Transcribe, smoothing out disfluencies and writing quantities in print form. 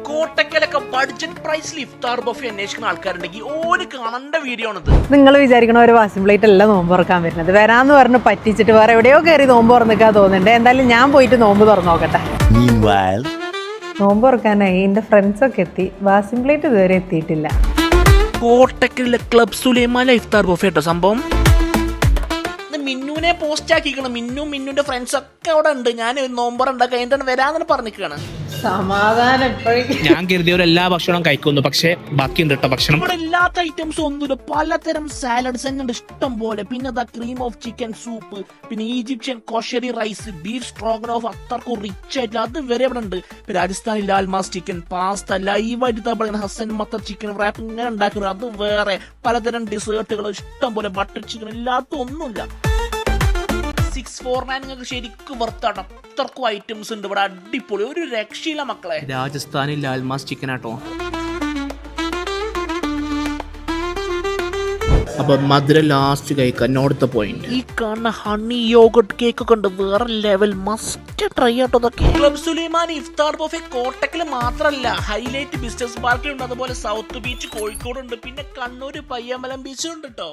കോട്ടക്കലൊക്കെ budget പ്രൈസിൽ ഇഫ്താർ buffet അന്വേഷിക്കുന്ന ആൾക്കാരുണ്ടെങ്കിൽ ഓര് കാണേണ്ട വീഡിയോ ആണിത്. നിങ്ങൾ വിചാരിക്കണ ഒരു വാസിം പ്ലേറ്റ് അല്ല നോമ്പ് തുറക്കാൻ വരുന്നത്. വരാന്ന് പറഞ്ഞ് പറ്റിച്ചിട്ട് വേറെ എവിടെയോ കയറി നോമ്പ് തുറന്നിക്കാൻ തോന്നുന്നുണ്ട്. എന്തായാലും ഞാൻ പോയിട്ട് നോമ്പ് തുറന്നു നോക്കട്ടെ. നോമ്പ് തുറക്കാനായി എന്റെ ഫ്രണ്ട്സ് ഒക്കെ എത്തി. വാസിം പ്ലേറ്റ് ഇതുവരെ എത്തിയിട്ടില്ല. കോട്ടക്കലിലെ ക്ലബ് സുലൈമാനിലെ ഇഫ്താർ ബഫെ കേട്ടോ സംഭവം. മിന്നുവിനെ പോസ്റ്റ് ആക്കിക്കണം. മിന്നുന്റെ ഫ്രണ്ട്സ് ഒക്കെ അവിടെ ഉണ്ട്. ഞാൻ നോമ്പർ ഉണ്ടാക്കാൻ എന്താണ് വരാന്നാണ് പറഞ്ഞിരിക്കുകയാണ്. സമാധാനം. ഞാൻ കരുതിയ എല്ലാ ഭക്ഷണവും കഴിക്കുന്നു, പക്ഷെ ബാക്കിയുണ്ട് കേട്ടോ ഭക്ഷണം. ഇവിടെ ഇല്ലാത്ത ഐറ്റംസ് ഒന്നുമില്ല. പലതരം സാലഡ്സ് തന്നെ ഉണ്ട് ഇഷ്ടം പോലെ. പിന്നെ ക്രീം ഓഫ് ചിക്കൻ സൂപ്പ്, പിന്നെ ഈജിപ്ഷ്യൻ കോഷറി റൈസ്, ബീഫ് സ്ട്രോഗനോഫ് അത്രക്കും റിച്ച് ആയിട്ട് അത് വരെ ഇവിടെ ഉണ്ട്. Rajasthani Lal mass chicken, pasta ലൈവായിട്ട് ഹസൻ മത്തർ ചിക്കൻ റാപ്പ് ഇങ്ങനെ ഉണ്ടാക്കുന്നത് അത് വേറെ. പലതരം ഡിസേർട്ടുകൾ ഇഷ്ടം പോലെ, ബട്ടർ ചിക്കൻ ഇല്ലാത്ത ഒന്നുമില്ല. 649 നിങ്ങൾക്ക് ശരിക്കും വർത്താട്ടോ. അത്രക്കും ഐറ്റംസ് ഉണ്ട് ഇവിടെ. അടിപൊളി, ഒരു രക്ഷയില്ല മക്കളെ. രാജസ്ഥാനി ലാൽമാസ് ചിക്കൻ ആട്ടോ. അപ്പൊ മധുര ലാസ്റ്റ് കഴിക്കാൻ നോർത്ത് പോയിന്റ്. ഈ കാണുന്ന ഹണി യോഗട്ട് കേക്ക് ഒക്കെ ഉണ്ട്, വേറെ ലെവൽ. മസ്റ്റ് ട്രൈ ആട്ടോ ഇതൊക്കെ. ക്ലബ് സുലൈമാൻ ഇഫ്താർ ബഫെ കോട്ടക്കൽ മാത്രല്ല, ഹൈലൈറ്റ് ബിസിനസ് പാർക്കിലുണ്ട്, അതുപോലെ സൗത്ത് ബീച്ച് കോഴിക്കോട് ഉണ്ട്, പിന്നെ കണ്ണൂര് പയ്യാമ്പലം ബീച്ചും ഉണ്ട് കേട്ടോ.